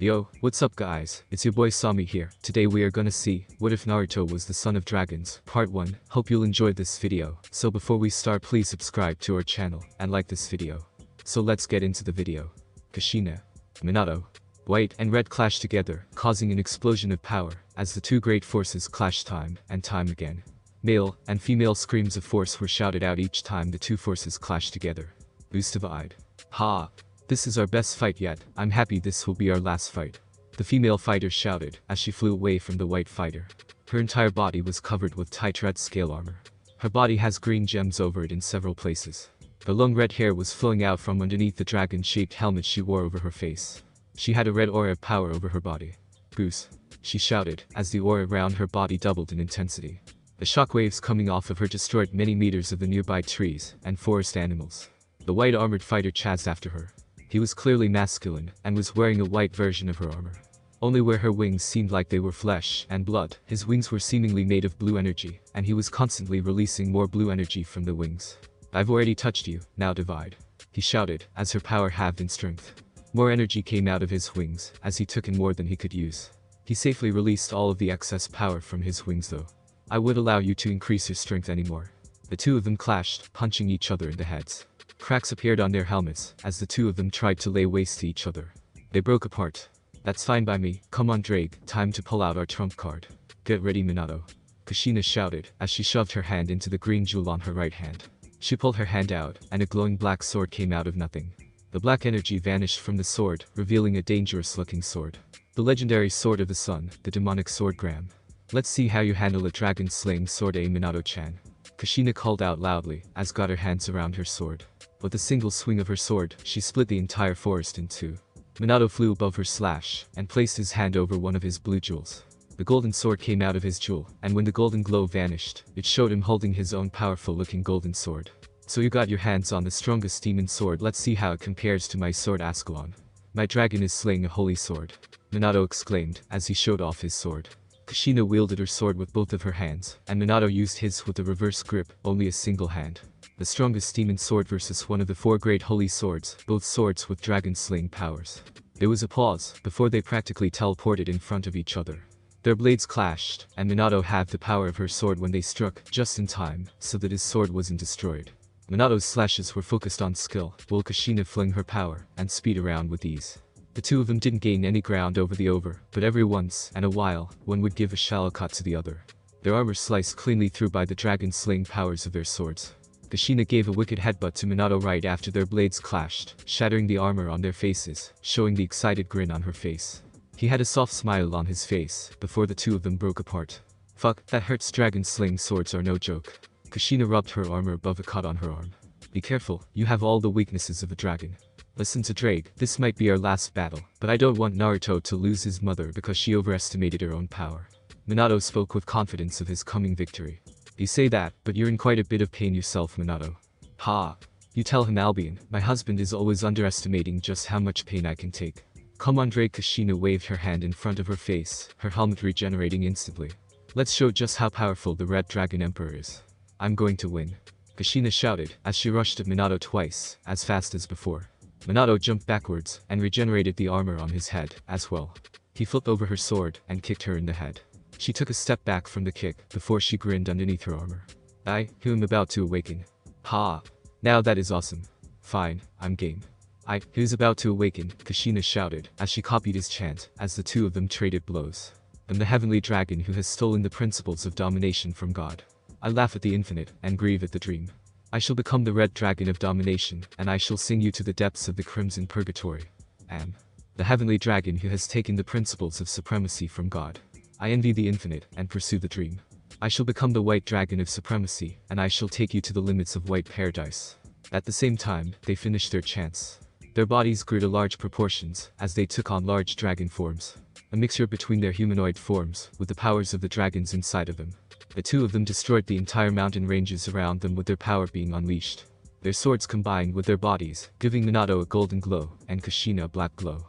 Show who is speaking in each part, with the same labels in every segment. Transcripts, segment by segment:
Speaker 1: Yo, what's up guys, it's your boy Sami here. Today we are gonna see, what if Naruto was the son of dragons, part 1. Hope you'll enjoy this video. So before we start, please subscribe to our channel, and like this video. So let's get into the video. Kushina, Minato. White and red clash together, causing an explosion of power, as the two great forces clash time and time again. Male and female screams of force were shouted out each time the two forces clashed together. Boostified. Ha! This is our best fight yet, I'm happy this will be our last fight. The female fighter shouted, as she flew away from the white fighter. Her entire body was covered with tight red scale armor. Her body has green gems over it in several places. The long red hair was flowing out from underneath the dragon-shaped helmet she wore over her face. She had a red aura of power over her body. Boost! She shouted, as the aura around her body doubled in intensity. The shockwaves coming off of her destroyed many meters of the nearby trees and forest animals. The white armored fighter chased after her. He was clearly masculine, and was wearing a white version of her armor. Only where her wings seemed like they were flesh and blood, his wings were seemingly made of blue energy, and he was constantly releasing more blue energy from the wings. I've already touched you, now divide. He shouted, as her power halved in strength. More energy came out of his wings, as he took in more than he could use. He safely released all of the excess power from his wings though. I would allow you to increase your strength anymore. The two of them clashed, punching each other in the heads. Cracks appeared on their helmets, as the two of them tried to lay waste to each other. They broke apart. That's fine by me, come on Drake, time to pull out our trump card. Get ready Minato. Kushina shouted, as she shoved her hand into the green jewel on her right hand. She pulled her hand out, and a glowing black sword came out of nothing. The black energy vanished from the sword, revealing a dangerous-looking sword. The legendary sword of the sun, the demonic sword Gram. Let's see how you handle a dragon-slaying sword, Minato-chan. Kushina called out loudly, as got her hands around her sword. With a single swing of her sword, she split the entire forest in two. Minato flew above her slash, and placed his hand over one of his blue jewels. The golden sword came out of his jewel, and when the golden glow vanished, it showed him holding his own powerful-looking golden sword. So you got your hands on the strongest demon sword, let's see how it compares to my sword Ascalon. My dragon is slaying a holy sword. Minato exclaimed, as he showed off his sword. Kushina wielded her sword with both of her hands, and Minato used his with a reverse grip, only a single hand. The strongest demon sword versus one of the four great holy swords, both swords with dragon-slaying powers. There was a pause, before they practically teleported in front of each other. Their blades clashed, and Minato halved the power of her sword when they struck, just in time, so that his sword wasn't destroyed. Minato's slashes were focused on skill, while Kushina flung her power and speed around with ease. The two of them didn't gain any ground but every once and a while, one would give a shallow cut to the other. Their armor sliced cleanly through by the dragon-slaying powers of their swords. Kushina gave a wicked headbutt to Minato right after their blades clashed, shattering the armor on their faces, showing the excited grin on her face. He had a soft smile on his face, before the two of them broke apart. Fuck, that hurts, dragon-slaying swords are no joke. Kushina rubbed her armor above a cut on her arm. Be careful, you have all the weaknesses of a dragon. Listen to Drake, this might be our last battle, but I don't want Naruto to lose his mother because she overestimated her own power. Minato spoke with confidence of his coming victory. You say that, but you're in quite a bit of pain yourself, Minato. Ha! You tell him, Albion, my husband is always underestimating just how much pain I can take. Come on Drake. Kushina waved her hand in front of her face, her helmet regenerating instantly. Let's show just how powerful the Red Dragon Emperor is. I'm going to win. Kushina shouted, as she rushed at Minato twice, as fast as before. Minato jumped backwards, and regenerated the armor on his head, as well. He flipped over her sword, and kicked her in the head. She took a step back from the kick, before she grinned underneath her armor. I, who am about to awaken. Ha! Now that is awesome. Fine, I'm game. I, who's about to awaken, Kushina shouted, as she copied his chant, as the two of them traded blows. I'm the heavenly dragon who has stolen the principles of domination from God. I laugh at the infinite, and grieve at the dream. I shall become the red dragon of domination, and I shall sing you to the depths of the crimson purgatory. Am the heavenly dragon who has taken the principles of supremacy from God. I envy the infinite, and pursue the dream. I shall become the white dragon of supremacy, and I shall take you to the limits of white paradise. At the same time, they finished their chants. Their bodies grew to large proportions, as they took on large dragon forms. A mixture between their humanoid forms, with the powers of the dragons inside of them. The two of them destroyed the entire mountain ranges around them with their power being unleashed. Their swords combined with their bodies, giving Minato a golden glow, and Kushina a black glow.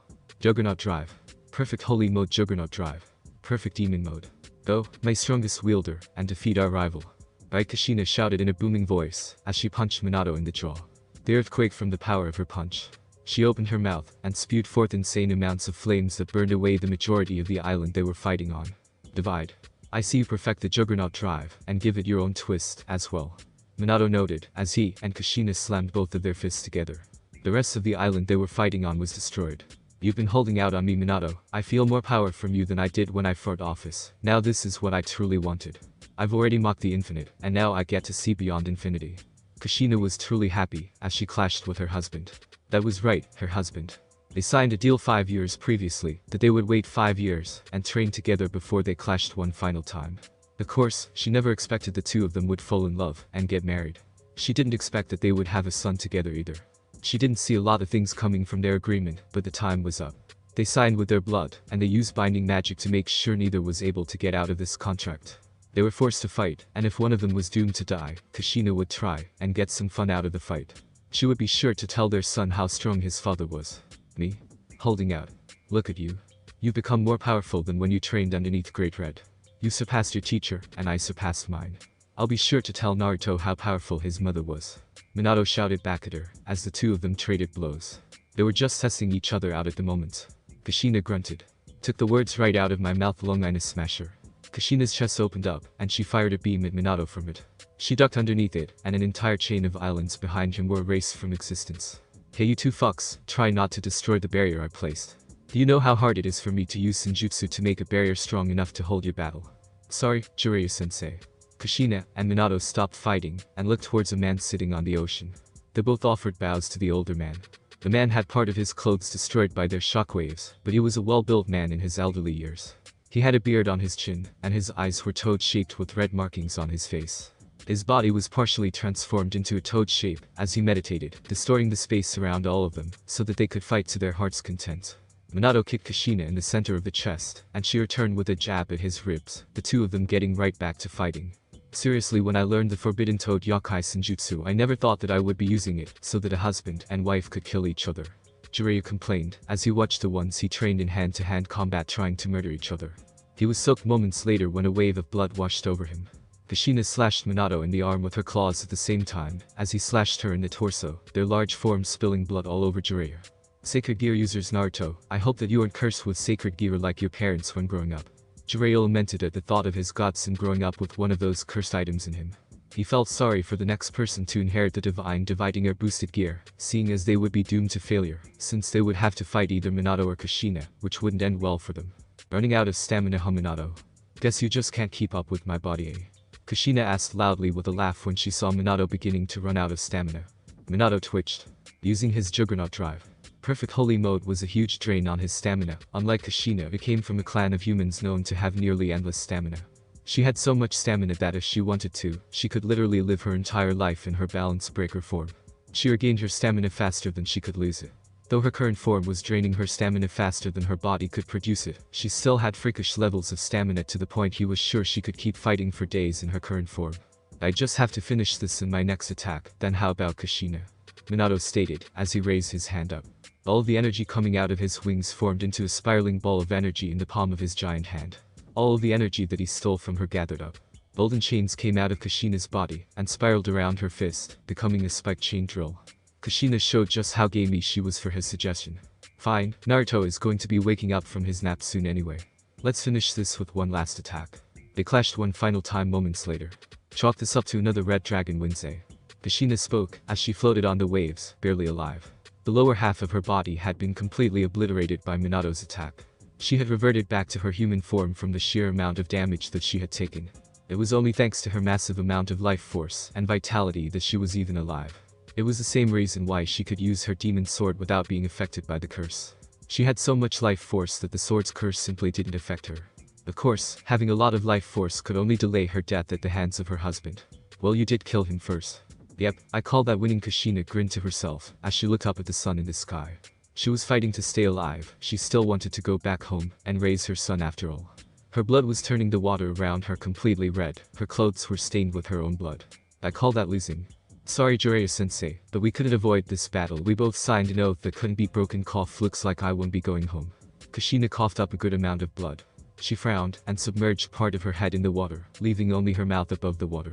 Speaker 1: Juggernaut Drive. Perfect holy mode. Juggernaut Drive. Perfect demon mode. Go, my strongest wielder, and defeat our rival. Right, Kushina shouted in a booming voice, as she punched Minato in the jaw. The earth quaked from the power of her punch. She opened her mouth and spewed forth insane amounts of flames that burned away the majority of the island they were fighting on. Divide. I see you perfect the Juggernaut drive and give it your own twist as well. Minato noted as he and Kushina slammed both of their fists together. The rest of the island they were fighting on was destroyed. You've been holding out on me, Minato. I feel more power from you than I did when I fought office. Now this is what I truly wanted. I've already mocked the infinite, and now I get to see beyond infinity. Kushina was truly happy as she clashed with her husband. That was right, her husband. They signed a deal 5 years previously that they would wait 5 years and train together before they clashed one final time. Of course, she never expected the two of them would fall in love and get married. She didn't expect that they would have a son together either. She didn't see a lot of things coming from their agreement, but the time was up. They signed with their blood, and they used binding magic to make sure neither was able to get out of this contract. They were forced to fight, and if one of them was doomed to die, Kushina would try and get some fun out of the fight. She would be sure to tell their son how strong his father was. Me? Holding out. Look at you. You've become more powerful than when you trained underneath Great Red. You surpassed your teacher, and I surpassed mine. I'll be sure to tell Naruto how powerful his mother was. Minato shouted back at her, as the two of them traded blows. They were just testing each other out at the moment. Kushina grunted. Took the words right out of my mouth, Longinus Smasher. Kushina's chest opened up, and she fired a beam at Minato from it. She ducked underneath it, and an entire chain of islands behind him were erased from existence. Hey you two fucks, try not to destroy the barrier I placed. Do you know how hard it is for me to use Senjutsu to make a barrier strong enough to hold your battle? Sorry, Jiraiya-sensei. Kushina and Minato stopped fighting and looked towards a man sitting on the ocean. They both offered bows to the older man. The man had part of his clothes destroyed by their shockwaves, but he was a well-built man in his elderly years. He had a beard on his chin, and his eyes were toad-shaped with red markings on his face. His body was partially transformed into a toad shape as he meditated, distorting the space around all of them so that they could fight to their heart's content. Minato kicked Kushina in the center of the chest, and she returned with a jab at his ribs, the two of them getting right back to fighting. Seriously, when I learned the Forbidden Toad Yokai Senjutsu, I never thought that I would be using it so that a husband and wife could kill each other. Jiraiya complained as he watched the ones he trained in hand-to-hand combat trying to murder each other. He was soaked moments later when a wave of blood washed over him. Kushina slashed Minato in the arm with her claws at the same time as he slashed her in the torso, their large forms spilling blood all over Jiraiya. Sacred gear users Naruto, I hope that you aren't cursed with sacred gear like your parents when growing up. Jiraiya lamented at the thought of his godson growing up with one of those cursed items in him. He felt sorry for the next person to inherit the divine dividing or boosted gear, seeing as they would be doomed to failure, since they would have to fight either Minato or Kushina, which wouldn't end well for them. Running out of stamina, Minato. Guess you just can't keep up with my body, eh? Kushina asked loudly with a laugh when she saw Minato beginning to run out of stamina. Minato twitched, using his Juggernaut drive. Perfect Holy Mode was a huge drain on his stamina. Unlike Kushina, it came from a clan of humans known to have nearly endless stamina. She had so much stamina that if she wanted to, she could literally live her entire life in her balance breaker form. She regained her stamina faster than she could lose it. Though her current form was draining her stamina faster than her body could produce it, she still had freakish levels of stamina to the point he was sure she could keep fighting for days in her current form. I just have to finish this in my next attack, then how about Kushina? Minato stated, as he raised his hand up. All of the energy coming out of his wings formed into a spiraling ball of energy in the palm of his giant hand. All of the energy that he stole from her gathered up. Golden chains came out of Kushina's body and spiraled around her fist, becoming a spiked chain drill. Kushina showed just how gamey she was for his suggestion. Fine, Naruto is going to be waking up from his nap soon anyway. Let's finish this with one last attack. They clashed one final time moments later. Chalk this up to another Red Dragon Wednesday. Kushina spoke as she floated on the waves, barely alive. The lower half of her body had been completely obliterated by Minato's attack. She had reverted back to her human form from the sheer amount of damage that she had taken. It was only thanks to her massive amount of life force and vitality that she was even alive. It was the same reason why she could use her demon sword without being affected by the curse. She had so much life force that the sword's curse simply didn't affect her. Of course, having a lot of life force could only delay her death at the hands of her husband. Well, you did kill him first. Yep, I call that winning. Kushina grinned to herself as she looked up at the sun in the sky. She was fighting to stay alive. She still wanted to go back home and raise her son after all. Her blood was turning the water around her completely red. Her clothes were stained with her own blood. I call that losing. Sorry Jiraiya-sensei, but we couldn't avoid this battle. We both signed an oath that couldn't be broken. Cough, looks like I won't be going home. Kushina coughed up a good amount of blood. She frowned and submerged part of her head in the water, leaving only her mouth above the water.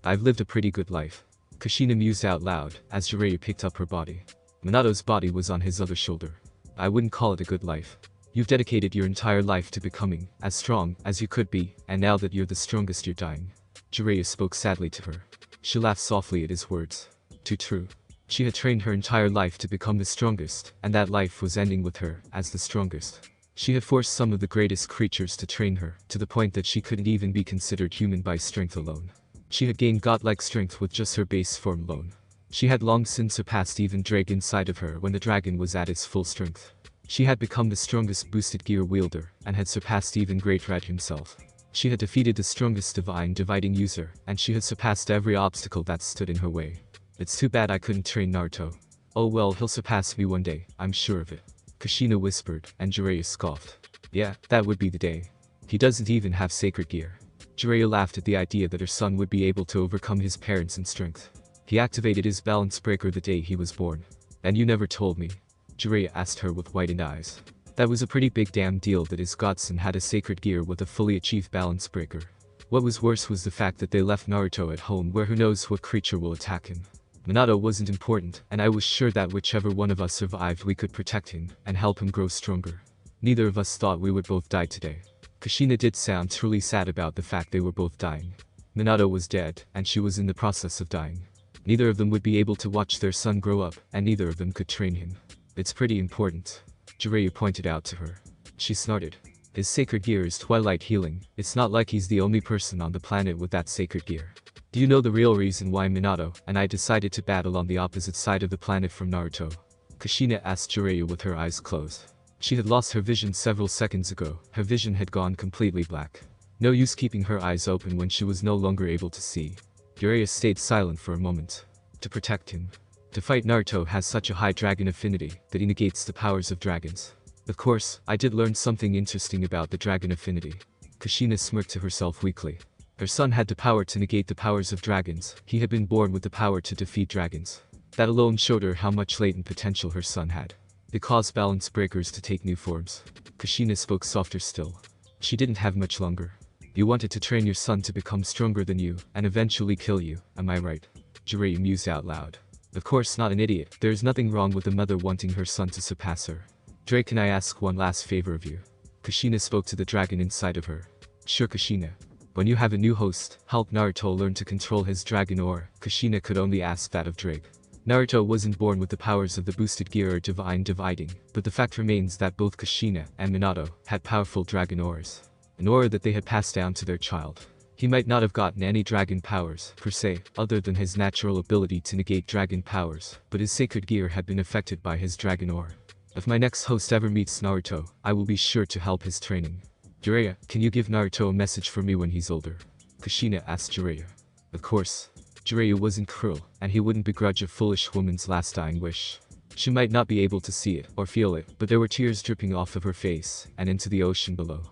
Speaker 1: I've lived a pretty good life. Kushina mused out loud as Jiraiya picked up her body. Minato's body was on his other shoulder. I wouldn't call it a good life. You've dedicated your entire life to becoming as strong as you could be, and now that you're the strongest you're dying. Jiraiya spoke sadly to her. She laughed softly at his words. Too true. She had trained her entire life to become the strongest, and that life was ending with her as the strongest. She had forced some of the greatest creatures to train her, to the point that she couldn't even be considered human by strength alone. She had gained godlike strength with just her base form alone. She had long since surpassed even Drake inside of her when the dragon was at its full strength. She had become the strongest boosted gear wielder, and had surpassed even Great Red himself. She had defeated the strongest divine dividing user, and she had surpassed every obstacle that stood in her way. It's too bad I couldn't train Naruto. Oh well, he'll surpass me one day, I'm sure of it. Kushina whispered, and Jiraiya scoffed. Yeah, that would be the day. He doesn't even have sacred gear. Jiraiya laughed at the idea that her son would be able to overcome his parents in strength. He activated his balance breaker the day he was born. And you never told me. Jiraiya asked her with widened eyes. That was a pretty big damn deal that his godson had a sacred gear with a fully achieved balance breaker. What was worse was the fact that they left Naruto at home where who knows what creature will attack him. Minato wasn't important, and I was sure that whichever one of us survived we could protect him and help him grow stronger. Neither of us thought we would both die today. Kushina did sound truly sad about the fact they were both dying. Minato was dead, and she was in the process of dying. Neither of them would be able to watch their son grow up, and neither of them could train him. It's pretty important. Jiraiya pointed out to her. She snorted. His sacred gear is twilight healing. It's not like he's the only person on the planet with that sacred gear. Do you know the real reason why Minato and I decided to battle on the opposite side of the planet from Naruto? Kushina asked Jiraiya with her eyes closed. She had lost her vision several seconds ago. Her vision had gone completely black. No use keeping her eyes open when she was no longer able to see. Jiraiya stayed silent for a moment. To protect him. To fight Naruto has such a high dragon affinity that he negates the powers of dragons. Of course, I did learn something interesting about the dragon affinity. Kushina smirked to herself weakly. Her son had the power to negate the powers of dragons. He had been born with the power to defeat dragons. That alone showed her how much latent potential her son had. It caused balance breakers to take new forms. Kushina spoke softer still. She didn't have much longer. You wanted to train your son to become stronger than you, and eventually kill you, am I right? Jiraiya mused out loud. Of course not an idiot. There is nothing wrong with a mother wanting her son to surpass her. Drake, can I ask one last favor of you? Kushina spoke to the dragon inside of her. Sure, Kushina. When you have a new host, help Naruto learn to control his dragon aura. Kushina could only ask that of Drake. Naruto wasn't born with the powers of the boosted gear or divine dividing, but the fact remains that both Kushina and Minato had powerful dragon auras. An aura that they had passed down to their child. He might not have gotten any dragon powers, per se, other than his natural ability to negate dragon powers, but his sacred gear had been affected by his dragon aura. If my next host ever meets Naruto, I will be sure to help his training. Jiraiya, can you give Naruto a message for me when he's older? Kushina asked Jiraiya. Of course. Jiraiya wasn't cruel, and he wouldn't begrudge a foolish woman's last dying wish. She might not be able to see it or feel it, but there were tears dripping off of her face and into the ocean below.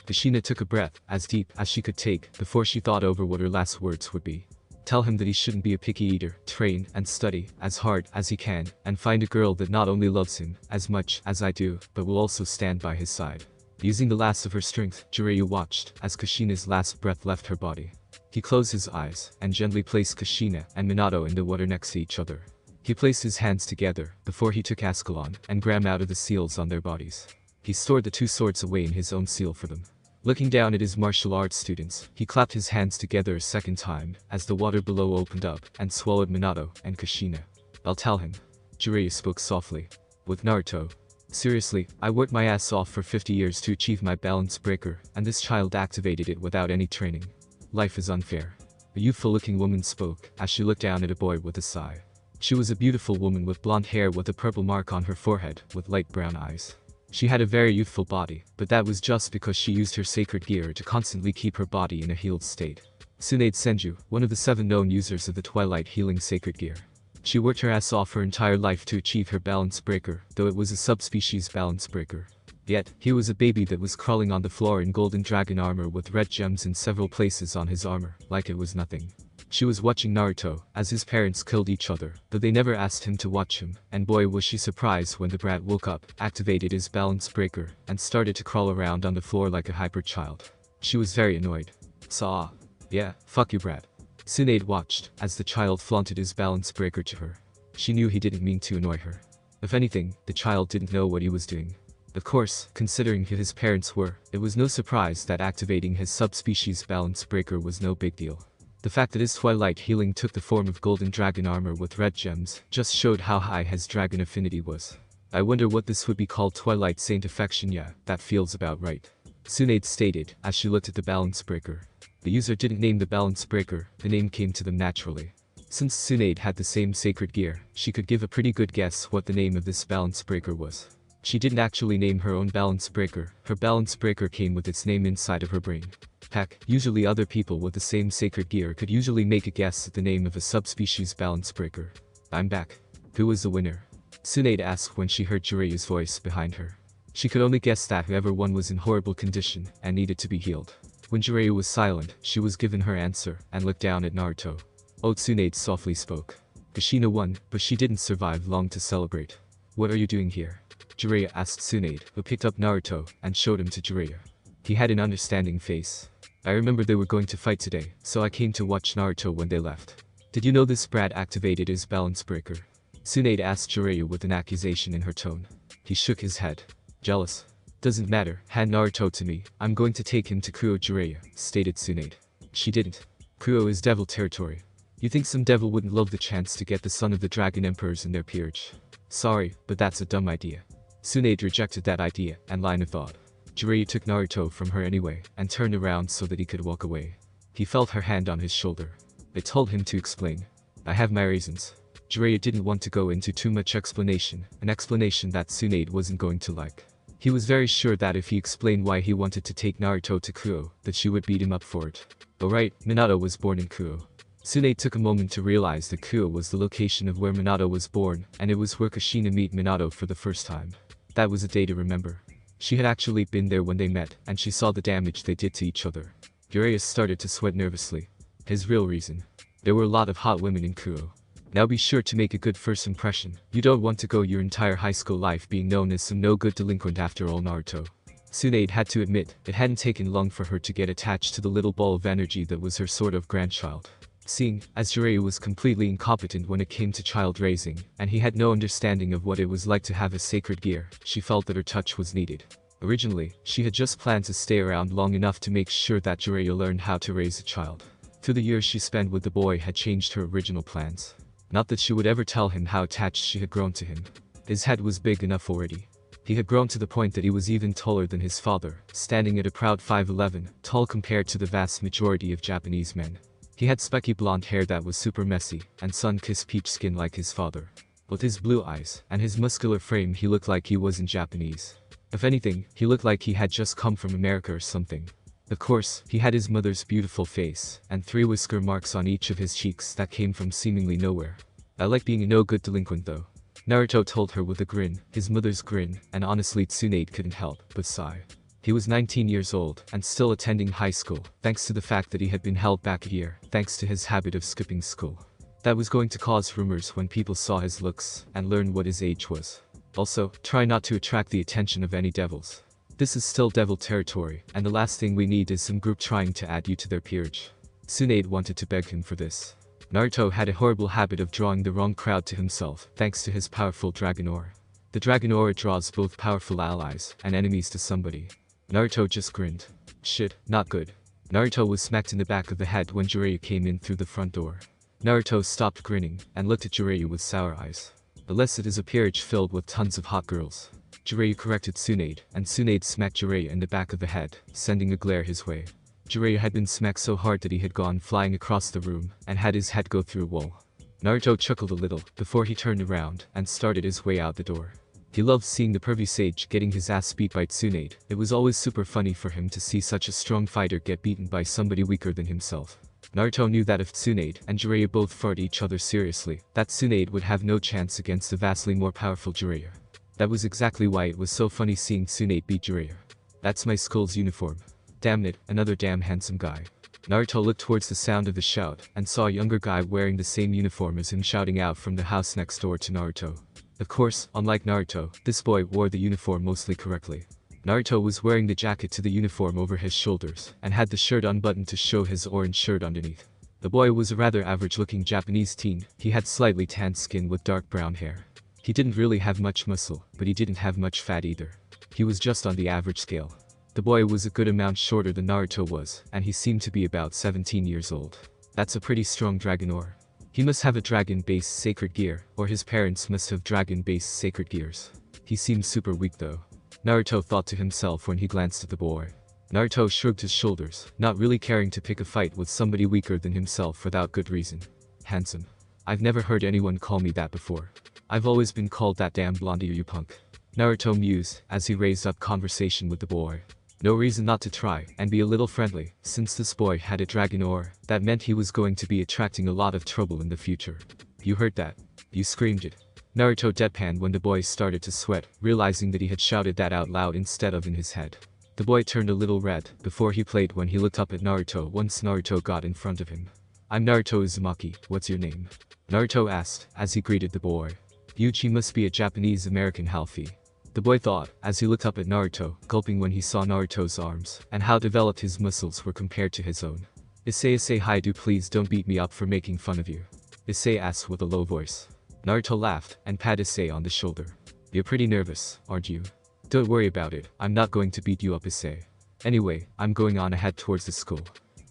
Speaker 1: Kushina took a breath, as deep as she could take, before she thought over what her last words would be. Tell him that he shouldn't be a picky eater, train and study as hard as he can, and find a girl that not only loves him as much as I do, but will also stand by his side. Using the last of her strength, Jiraiya watched as Kushina's last breath left her body. He closed his eyes and gently placed Kushina and Minato in the water next to each other. He placed his hands together before he took Ascalon and Gram out of the seals on their bodies. He stored the two swords away in his own seal for them. Looking down at his martial arts students, he clapped his hands together a second time as the water below opened up and swallowed Minato and Kushina. I'll tell him. Jiraiya spoke softly. With Naruto. Seriously, I worked my ass off for 50 years to achieve my balance breaker, and this child activated it without any training. Life is unfair. A youthful-looking woman spoke as she looked down at a boy with a sigh. She was a beautiful woman with blonde hair with a purple mark on her forehead with light brown eyes. She had a very youthful body, but that was just because she used her sacred gear to constantly keep her body in a healed state. Tsunade Senju, one of the 7 known users of the Twilight Healing Sacred Gear. She worked her ass off her entire life to achieve her balance breaker, though it was a subspecies balance breaker. Yet, he was a baby that was crawling on the floor in golden dragon armor with red gems in several places on his armor, like it was nothing. She was watching Naruto as his parents killed each other, though they never asked him to watch him, and boy was she surprised when the brat woke up, activated his balance breaker, and started to crawl around on the floor like a hyper child. She was very annoyed. Saw. Yeah, fuck you brat. Tsunade watched as the child flaunted his balance breaker to her. She knew he didn't mean to annoy her. If anything, the child didn't know what he was doing. Of course, considering who his parents were, it was no surprise that activating his subspecies balance breaker was no big deal. The fact that his twilight healing took the form of golden dragon armor with red gems just showed how high his dragon affinity was. I wonder what this would be called. Twilight Saint affection. Yeah, that feels about right. Tsunade stated, as she looked at the balance breaker. The user didn't name the balance breaker, the name came to them naturally. Since Tsunade had the same sacred gear, she could give a pretty good guess what the name of this balance breaker was. She didn't actually name her own balance breaker, her balance breaker came with its name inside of her brain. Heck, usually other people with the same sacred gear could usually make a guess at the name of a subspecies balance breaker. I'm back. Who was the winner? Tsunade asked when she heard Jiraiya's voice behind her. She could only guess that whoever won was in horrible condition and needed to be healed. When Jiraiya was silent, she was given her answer and looked down at Naruto. Oh, Tsunade softly spoke. Kushina won, but she didn't survive long to celebrate. What are you doing here? Jiraiya asked Tsunade, who picked up Naruto and showed him to Jiraiya. He had an understanding face. I remember they were going to fight today, so I came to watch Naruto when they left. Did you know this brat activated his balance breaker? Tsunade asked Jiraiya with an accusation in her tone. He shook his head. Jealous? Doesn't matter, hand Naruto to me, I'm going to take him to Kuoh. Jiraiya stated Tsunade. She didn't. Kuoh is devil territory. You think some devil wouldn't love the chance to get the son of the dragon emperors in their peerage? Sorry, but that's a dumb idea. Tsunade rejected that idea and line of thought. Jiraiya took Naruto from her anyway and turned around so that he could walk away. He felt her hand on his shoulder. It told him to explain. I have my reasons. Jiraiya didn't want to go into too much explanation, an explanation that Tsunade wasn't going to like. He was very sure that if he explained why he wanted to take Naruto to Kuoh, that she would beat him up for it. Alright, Minato was born in Kuoh. Tsunade took a moment to realize that Kuoh was the location of where Minato was born, and it was where Kushina met Minato for the first time. That was a day to remember. She had actually been there when they met, and she saw the damage they did to each other. Rias started to sweat nervously. His real reason. There were a lot of hot women in Kuoh. Now be sure to make a good first impression. You don't want to go your entire high school life being known as some no-good delinquent after all. Naruto. Tsunade had to admit, it hadn't taken long for her to get attached to the little ball of energy that was her sort of grandchild. Seeing, as Jiraiya was completely incompetent when it came to child raising, and he had no understanding of what it was like to have a sacred gear, she felt that her touch was needed. Originally, she had just planned to stay around long enough to make sure that Jiraiya learned how to raise a child. Through the years she spent with the boy had changed her original plans. Not that she would ever tell him how attached she had grown to him. His head was big enough already. He had grown to the point that he was even taller than his father, standing at a proud 5'11", tall compared to the vast majority of Japanese men. He had specky blonde hair that was super messy, and sun-kissed peach skin like his father. With his blue eyes, and his muscular frame he looked like he wasn't Japanese. If anything, he looked like he had just come from America or something. Of course, he had his mother's beautiful face, and 3 whisker marks on each of his cheeks that came from seemingly nowhere. I like being a no-good delinquent though. Naruto told her with a grin, his mother's grin, and honestly Tsunade couldn't help but sigh. He was 19 years old, and still attending high school, thanks to the fact that he had been held back a year, thanks to his habit of skipping school. That was going to cause rumors when people saw his looks, and learned what his age was. Also, try not to attract the attention of any devils. This is still devil territory, and the last thing we need is some group trying to add you to their peerage. Tsunade wanted to beg him for this. Naruto had a horrible habit of drawing the wrong crowd to himself, thanks to his powerful dragon aura. The dragon aura draws both powerful allies and enemies to somebody. Naruto just grinned. Shit, not good. Naruto was smacked in the back of the head when Jiraiya came in through the front door. Naruto stopped grinning and looked at Jiraiya with sour eyes. Unless it is a peerage filled with tons of hot girls. Jiraiya corrected Tsunade, and Tsunade smacked Jiraiya in the back of the head, sending a glare his way. Jiraiya had been smacked so hard that he had gone flying across the room, and had his head go through a wall. Naruto chuckled a little, before he turned around, and started his way out the door. He loved seeing the pervy sage getting his ass beat by Tsunade. It was always super funny for him to see such a strong fighter get beaten by somebody weaker than himself. Naruto knew that if Tsunade and Jiraiya both fought each other seriously, that Tsunade would have no chance against the vastly more powerful Jiraiya. That was exactly why it was so funny seeing Tsunade beat Jiraiya. That's my school's uniform. Damn it, another damn handsome guy. Naruto looked towards the sound of the shout, and saw a younger guy wearing the same uniform as him shouting out from the house next door to Naruto. Of course, unlike Naruto, this boy wore the uniform mostly correctly. Naruto was wearing the jacket to the uniform over his shoulders, and had the shirt unbuttoned to show his orange shirt underneath. The boy was a rather average-looking Japanese teen. He had slightly tanned skin with dark brown hair. He didn't really have much muscle, but he didn't have much fat either. He was just on the average scale. The boy was a good amount shorter than Naruto was, and he seemed to be about 17 years old. That's a pretty strong dragon ore. He must have a dragon-based sacred gear, or his parents must have dragon-based sacred gears. He seemed super weak though. Naruto thought to himself when he glanced at the boy. Naruto shrugged his shoulders, not really caring to pick a fight with somebody weaker than himself without good reason. Handsome. I've never heard anyone call me that before. I've always been called that damn blondie, you punk. Naruto mused as he raised up conversation with the boy. No reason not to try and be a little friendly. Since this boy had a dragon ore, that meant he was going to be attracting a lot of trouble in the future. You heard that? You screamed it. Naruto deadpanned when the boy started to sweat, realizing that he had shouted that out loud instead of in his head. The boy turned a little red before he played when he looked up at Naruto once Naruto got in front of him. I'm Naruto Uzumaki, what's your name? Naruto asked as he greeted the boy. Yuji must be a Japanese-American halfie. The boy thought, as he looked up at Naruto, gulping when he saw Naruto's arms, and how developed his muscles were compared to his own. Issei hi, do please don't beat me up for making fun of you. Issei asked with a low voice. Naruto laughed, and patted Issei on the shoulder. You're pretty nervous, aren't you? Don't worry about it, I'm not going to beat you up, Issei. Anyway, I'm going on ahead towards the school.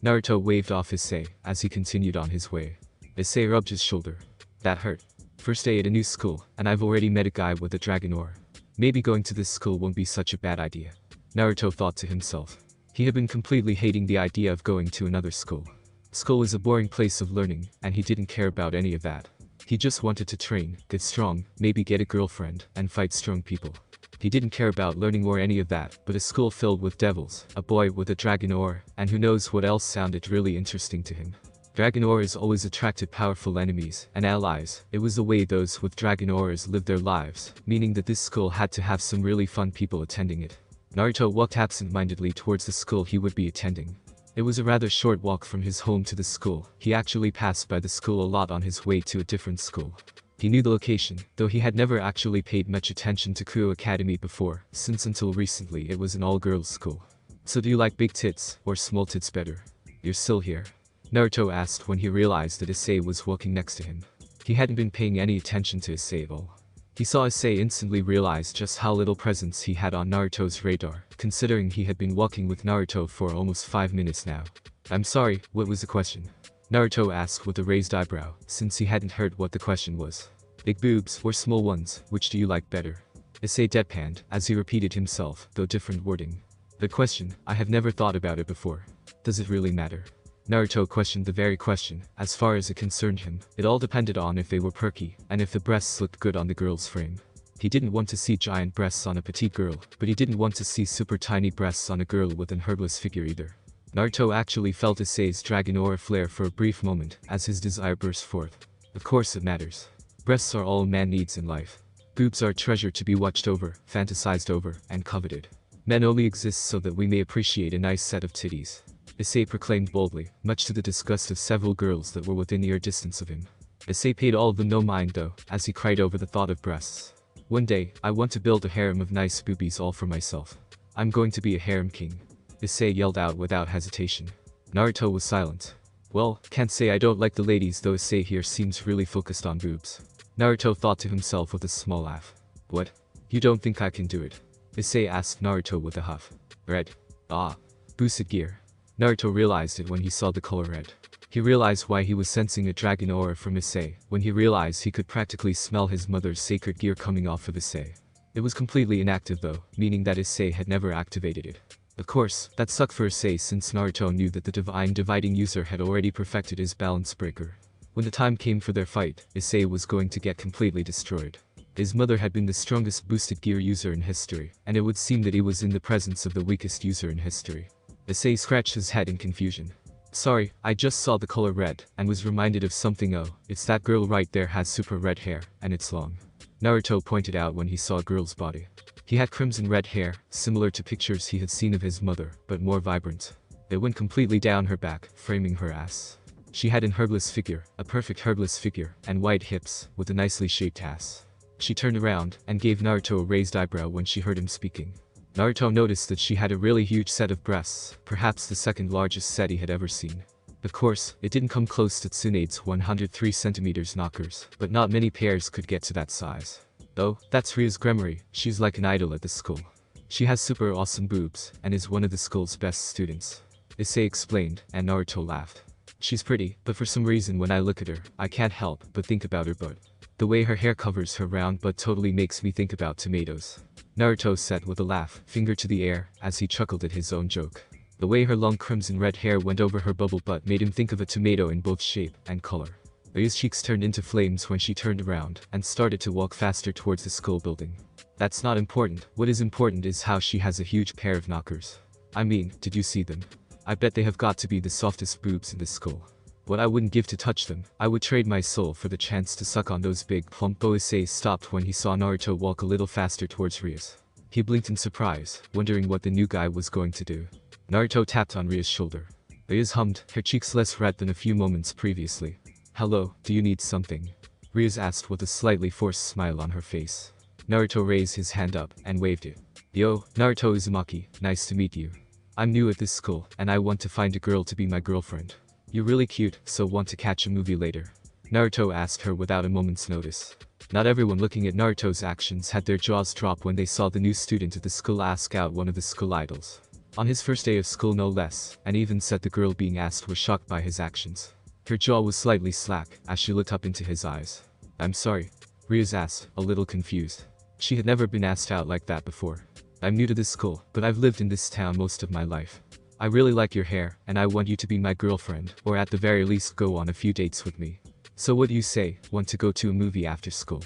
Speaker 1: Naruto waved off Issei, as he continued on his way. Issei rubbed his shoulder. That hurt. First day at a new school, and I've already met a guy with a dragon ore. Maybe going to this school won't be such a bad idea. Naruto thought to himself. He had been completely hating the idea of going to another school. School is a boring place of learning, and he didn't care about any of that. He just wanted to train, get strong, maybe get a girlfriend, and fight strong people. He didn't care about learning or any of that, but a school filled with devils, a boy with a dragon ore, and who knows what else sounded really interesting to him. Dragon ores always attracted powerful enemies and allies. It was the way those with dragon ores lived their lives, meaning that this school had to have some really fun people attending it. Naruto walked absent-mindedly towards the school he would be attending. It was a rather short walk from his home to the school. He actually passed by the school a lot on his way to a different school. He knew the location, though he had never actually paid much attention to Kuoh Academy before, since until recently it was an all-girls school. So do you like big tits or small tits better? You're still here? Naruto asked when he realized that Issei was walking next to him. He hadn't been paying any attention to Issei at all. He saw Issei instantly realize just how little presence he had on Naruto's radar, considering he had been walking with Naruto for almost 5 minutes now. I'm sorry, what was the question? Naruto asked with a raised eyebrow, since he hadn't heard what the question was. Big boobs or small ones, which do you like better? Issei deadpanned, as he repeated himself, though different wording. The question, I have never thought about it before. Does it really matter? Naruto questioned the very question. As far as it concerned him, it all depended on if they were perky, and if the breasts looked good on the girl's frame. He didn't want to see giant breasts on a petite girl, but he didn't want to see super tiny breasts on a girl with an herbless figure either. Naruto actually felt Issei's dragon aura flare for a brief moment, as his desire burst forth. Of course it matters. Breasts are all a man needs in life. Boobs are a treasure to be watched over, fantasized over, and coveted. Men only exist so that we may appreciate a nice set of titties. Issei proclaimed boldly, much to the disgust of several girls that were within ear distance of him. Issei paid all of them no mind though, as he cried over the thought of breasts. One day, I want to build a harem of nice boobies all for myself. I'm going to be a harem king. Issei yelled out without hesitation. Naruto was silent. Well, can't say I don't like the ladies though. Issei here seems really focused on boobs. Naruto thought to himself with a small laugh. What? You don't think I can do it? Issei asked Naruto with a huff. Red. Ah. Boosted gear. Naruto realized it when he saw the color red. He realized why he was sensing a dragon aura from Issei, when he realized he could practically smell his mother's sacred gear coming off of Issei. It was completely inactive though, meaning that Issei had never activated it. Of course, that sucked for Issei since Naruto knew that the divine dividing user had already perfected his balance breaker. When the time came for their fight, Issei was going to get completely destroyed. His mother had been the strongest boosted gear user in history, and it would seem that he was in the presence of the weakest user in history. Issei scratched his head in confusion. Sorry, I just saw the color red, and was reminded of something. Oh, it's that girl right there has super red hair, and it's long. Naruto pointed out when he saw a girl's body. He had crimson red hair, similar to pictures he had seen of his mother, but more vibrant. It went completely down her back, framing her ass. She had an herbless figure, a perfect herbless figure, and wide hips, with a nicely shaped ass. She turned around, and gave Naruto a raised eyebrow when she heard him speaking. Naruto noticed that she had a really huge set of breasts, perhaps the second largest set he had ever seen. Of course, it didn't come close to Tsunade's 103 cm knockers, but not many pairs could get to that size. Oh, that's Ria's Gremory, she's like an idol at the school. She has super awesome boobs, and is one of the school's best students. Issei explained, and Naruto laughed. She's pretty, but for some reason when I look at her, I can't help but think about her butt. The way her hair covers her round butt totally makes me think about tomatoes. Naruto said with a laugh, finger to the air, as he chuckled at his own joke. The way her long crimson red hair went over her bubble butt made him think of a tomato in both shape and color. Ria's cheeks turned into flames when she turned around and started to walk faster towards the school building. That's not important, what is important is how she has a huge pair of knockers. I mean, did you see them? I bet they have got to be the softest boobs in this school. What I wouldn't give to touch them, I would trade my soul for the chance to suck on those big plump boobs. Issei stopped when he saw Naruto walk a little faster towards Rias. He blinked in surprise, wondering what the new guy was going to do. Naruto tapped on Ria's shoulder. Rias hummed, her cheeks less red than a few moments previously. Hello, do you need something? Rias asked with a slightly forced smile on her face. Naruto raised his hand up and waved it. Yo, Naruto Uzumaki, nice to meet you. I'm new at this school, and I want to find a girl to be my girlfriend. You're really cute, so want to catch a movie later? Naruto asked her without a moment's notice. Not everyone looking at Naruto's actions had their jaws drop when they saw the new student at the school ask out one of the school idols. On his first day of school no less, and even said the girl being asked was shocked by his actions. Her jaw was slightly slack, as she looked up into his eyes. I'm sorry. Rias asked, a little confused. She had never been asked out like that before. I'm new to this school, but I've lived in this town most of my life. I really like your hair, and I want you to be my girlfriend, or at the very least go on a few dates with me. So what do you say, want to go to a movie after school?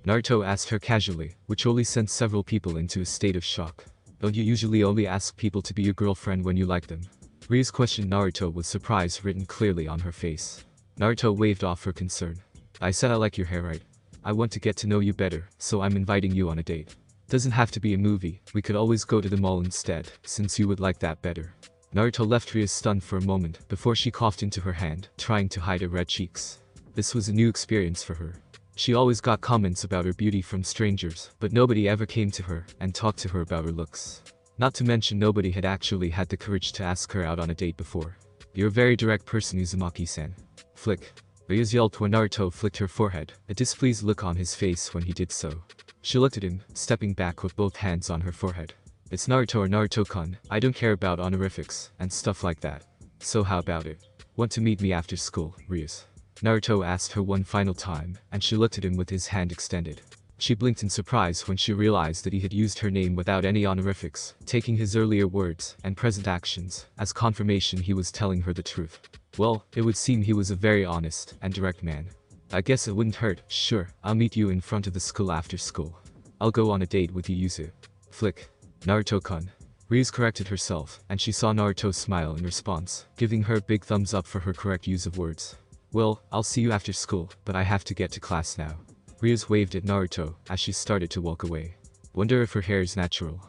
Speaker 1: Naruto asked her casually, which only sent several people into a state of shock. Don't you usually only ask people to be your girlfriend when you like them? Rias questioned Naruto with surprise written clearly on her face. Naruto waved off her concern. I said I like your hair, right? I want to get to know you better, so I'm inviting you on a date. Doesn't have to be a movie, we could always go to the mall instead, since you would like that better. Naruto left Rias stunned for a moment before she coughed into her hand, trying to hide her red cheeks. This was a new experience for her. She always got comments about her beauty from strangers, but nobody ever came to her and talked to her about her looks. Not to mention nobody had actually had the courage to ask her out on a date before. You're a very direct person, Uzumaki-san. Flick. Rias yelped when Naruto flicked her forehead, a displeased look on his face when he did so. She looked at him, stepping back with both hands on her forehead. It's Naruto or Naruto-kun, I don't care about honorifics, and stuff like that. So how about it? Want to meet me after school, Rias? Naruto asked her one final time, and she looked at him with his hand extended. She blinked in surprise when she realized that he had used her name without any honorifics, taking his earlier words and present actions as confirmation he was telling her the truth. Well, it would seem he was a very honest and direct man. I guess it wouldn't hurt, sure, I'll meet you in front of the school after school. I'll go on a date with you, Yuzu. Flick. Naruto-kun. Rias corrected herself, and she saw Naruto smile in response, giving her a big thumbs up for her correct use of words. Well, I'll see you after school, but I have to get to class now. Rias waved at Naruto as she started to walk away. Wonder if her hair is natural.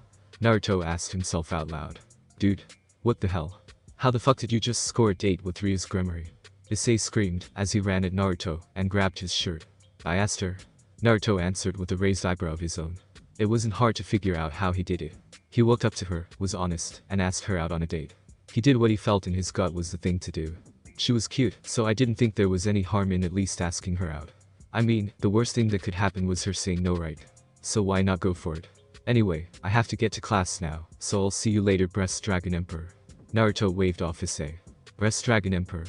Speaker 1: Naruto asked himself out loud. Dude. What the hell? How the fuck did you just score a date with Rias Gremory? Issei screamed as he ran at Naruto and grabbed his shirt. I asked her. Naruto answered with a raised eyebrow of his own. It wasn't hard to figure out how he did it. He walked up to her, was honest, and asked her out on a date. He did what he felt in his gut was the thing to do. She was cute, so I didn't think there was any harm in at least asking her out. I mean, the worst thing that could happen was her saying no, right? So why not go for it? Anyway, I have to get to class now, so I'll see you later, Breast Dragon Emperor. Naruto waved off Issei. Breast Dragon Emperor.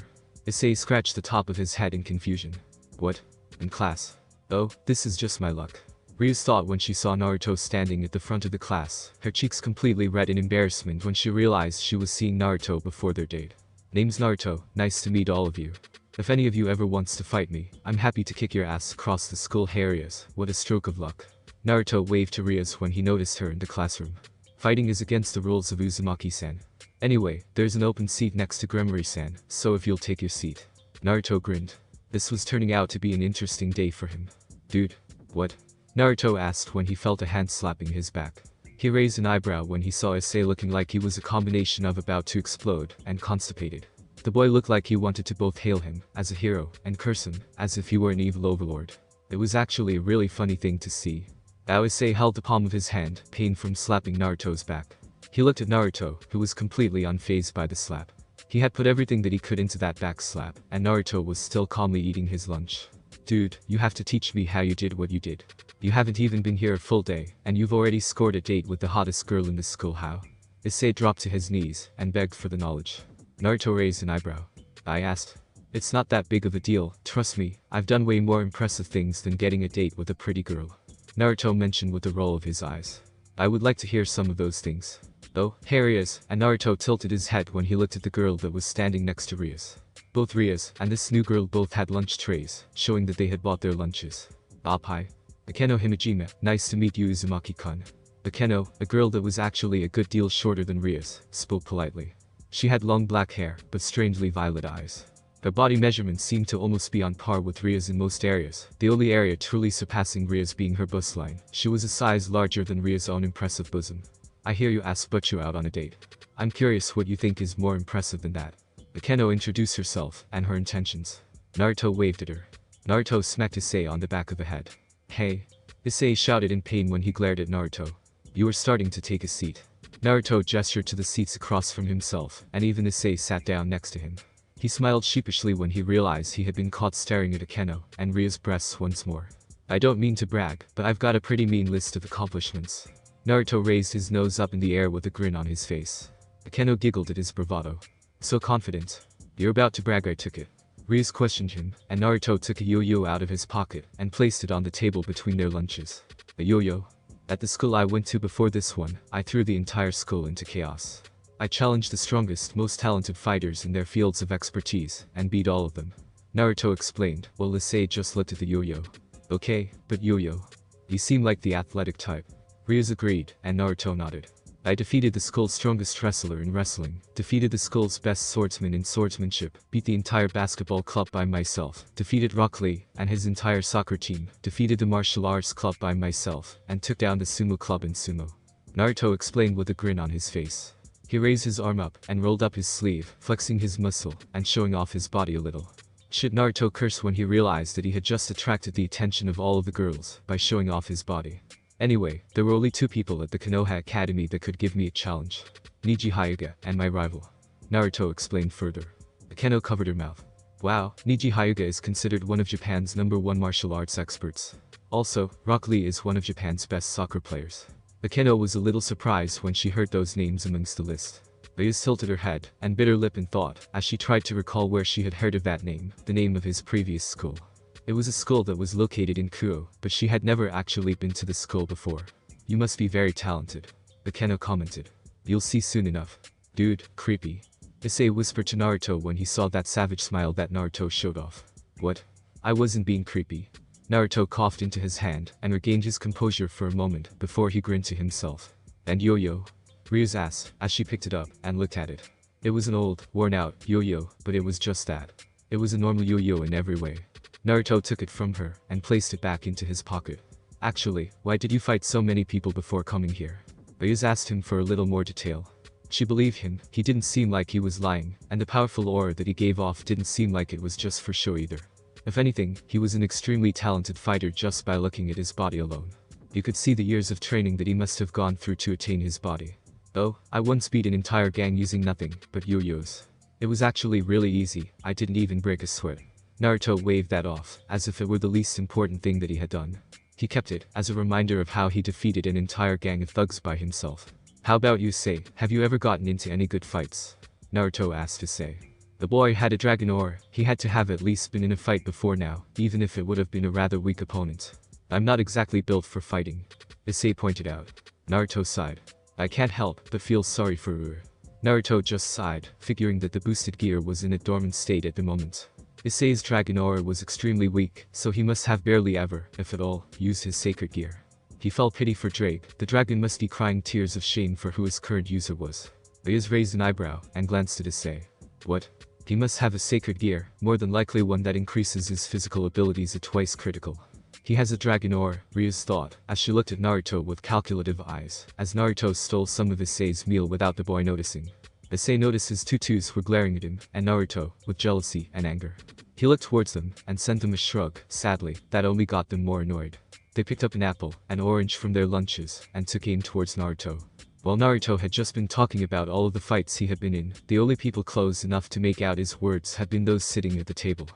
Speaker 1: Issei scratched the top of his head in confusion. What? In class? Oh, this is just my luck. Rias thought when she saw Naruto standing at the front of the class, her cheeks completely red in embarrassment when she realized she was seeing Naruto before their date. Name's Naruto, nice to meet all of you. If any of you ever wants to fight me, I'm happy to kick your ass across the school. Rias, what a stroke of luck. Naruto waved to Rias when he noticed her in the classroom. Fighting is against the rules of Uzumaki-san. Anyway, there's an open seat next to Gremory-san, so if you'll take your seat. Naruto grinned. This was turning out to be an interesting day for him. Dude. What? Naruto asked when he felt a hand slapping his back. He raised an eyebrow when he saw Issei looking like he was a combination of about to explode and constipated. The boy looked like he wanted to both hail him as a hero and curse him as if he were an evil overlord. It was actually a really funny thing to see. Issei held the palm of his hand, pain from slapping Naruto's back. He looked at Naruto, who was completely unfazed by the slap. He had put everything that he could into that back slap, and Naruto was still calmly eating his lunch. Dude, you have to teach me how you did what you did. You haven't even been here a full day, and you've already scored a date with the hottest girl in this school. How? Issei dropped to his knees and begged for the knowledge. Naruto raised an eyebrow. I asked. It's not that big of a deal, trust me, I've done way more impressive things than getting a date with a pretty girl. Naruto mentioned with a roll of his eyes. I would like to hear some of those things. Oh, hey Rias, and Naruto tilted his head when he looked at the girl that was standing next to Rias. Both Rias and this new girl both had lunch trays, showing that they had bought their lunches. Appai. Akeno Himejima, nice to meet you Uzumaki-kun. Akeno, a girl that was actually a good deal shorter than Rias, spoke politely. She had long black hair, but strangely violet eyes. Her body measurements seemed to almost be on par with Rias in most areas, the only area truly surpassing Rias being her bust line. She was a size larger than Rias' own impressive bosom. I hear you asked Butchu out on a date. I'm curious what you think is more impressive than that. Akeno introduced herself and her intentions. Naruto waved at her. Naruto smacked Issei on the back of the head. Hey. Issei shouted in pain when he glared at Naruto. You are starting to take a seat. Naruto gestured to the seats across from himself, and even Issei sat down next to him. He smiled sheepishly when he realized he had been caught staring at Akeno and Ria's breasts once more. I don't mean to brag, but I've got a pretty mean list of accomplishments. Naruto raised his nose up in the air with a grin on his face. Akeno giggled at his bravado. So confident. You're about to brag. I took it. Rias questioned him, and Naruto took a yo-yo out of his pocket and placed it on the table between their lunches. A yo-yo? At the school I went to before this one, I threw the entire school into chaos. I challenged the strongest, most talented fighters in their fields of expertise, and beat all of them. Naruto explained, while Issei just looked at the yo-yo. Okay, but yo-yo. You seem like the athletic type. Rias agreed, and Naruto nodded. I defeated the school's strongest wrestler in wrestling, defeated the school's best swordsman in swordsmanship, beat the entire basketball club by myself, defeated Rock Lee and his entire soccer team, defeated the martial arts club by myself, and took down the sumo club in sumo. Naruto explained with a grin on his face. He raised his arm up and rolled up his sleeve, flexing his muscle and showing off his body a little. Should Naruto curse when he realized that he had just attracted the attention of all of the girls by showing off his body? Anyway, there were only two people at the Konoha Academy that could give me a challenge. Niji Hyuga and my rival. Naruto explained further. Akeno covered her mouth. Wow, Niji Hyuga is considered one of Japan's #1 martial arts experts. Also, Rock Lee is one of Japan's best soccer players. Akeno was a little surprised when she heard those names amongst the list. Rias tilted her head and bit her lip in thought as she tried to recall where she had heard of that name, the name of his previous school. It was a school that was located in Kuoh, but she had never actually been to the school before. You must be very talented. Akeno commented. You'll see soon enough. Dude, creepy. Issei whispered to Naruto when he saw that savage smile that Naruto showed off. What? I wasn't being creepy. Naruto coughed into his hand and regained his composure for a moment before he grinned to himself. And yo-yo? Rias asked as she picked it up and looked at it. It was an old, worn-out yo-yo, but it was just that. It was a normal yo-yo in every way. Naruto took it from her and placed it back into his pocket. Actually, why did you fight so many people before coming here? Rias asked him for a little more detail. She believed him, he didn't seem like he was lying, and the powerful aura that he gave off didn't seem like it was just for show either. If anything, he was an extremely talented fighter just by looking at his body alone. You could see the years of training that he must have gone through to attain his body. Oh, I once beat an entire gang using nothing but yo-yos. It was actually really easy, I didn't even break a sweat. Naruto waved that off, as if it were the least important thing that he had done. He kept it, as a reminder of how he defeated an entire gang of thugs by himself. How about you, Issei? Have you ever gotten into any good fights? Naruto asked Issei. The boy had a dragon aura, he had to have at least been in a fight before now, even if it would have been a rather weak opponent. I'm not exactly built for fighting. Issei pointed out. Naruto sighed. I can't help but feel sorry for Ur. Naruto just sighed, figuring that the boosted gear was in a dormant state at the moment. Issei's dragon aura was extremely weak, so he must have barely ever, if at all, used his sacred gear. He felt pity for Drake, the dragon must be crying tears of shame for who his current user was. Rias raised an eyebrow and glanced at Issei. What? He must have a sacred gear, more than likely one that increases his physical abilities at twice critical. He has a dragon aura, Rias thought, as she looked at Naruto with calculative eyes, as Naruto stole some of Issei's meal without the boy noticing. Issei noticed his tutus were glaring at him, and Naruto, with jealousy and anger. He looked towards them, and sent them a shrug, sadly, that only got them more annoyed. They picked up an apple, and orange from their lunches, and took aim towards Naruto. While Naruto had just been talking about all of the fights he had been in, the only people close enough to make out his words had been those sitting at the table.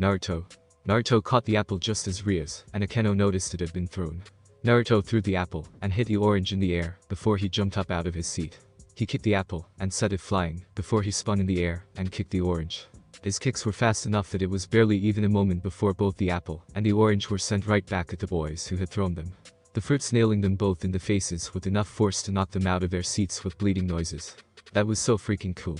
Speaker 1: Naruto. Naruto caught the apple just as Rias and Akeno noticed it had been thrown. Naruto threw the apple and hit the orange in the air before he jumped up out of his seat. He kicked the apple and set it flying before he spun in the air and kicked the orange. His kicks were fast enough that it was barely even a moment before both the apple and the orange were sent right back at the boys who had thrown them. The fruits nailing them both in the faces with enough force to knock them out of their seats with bleeding noises. That was so freaking cool.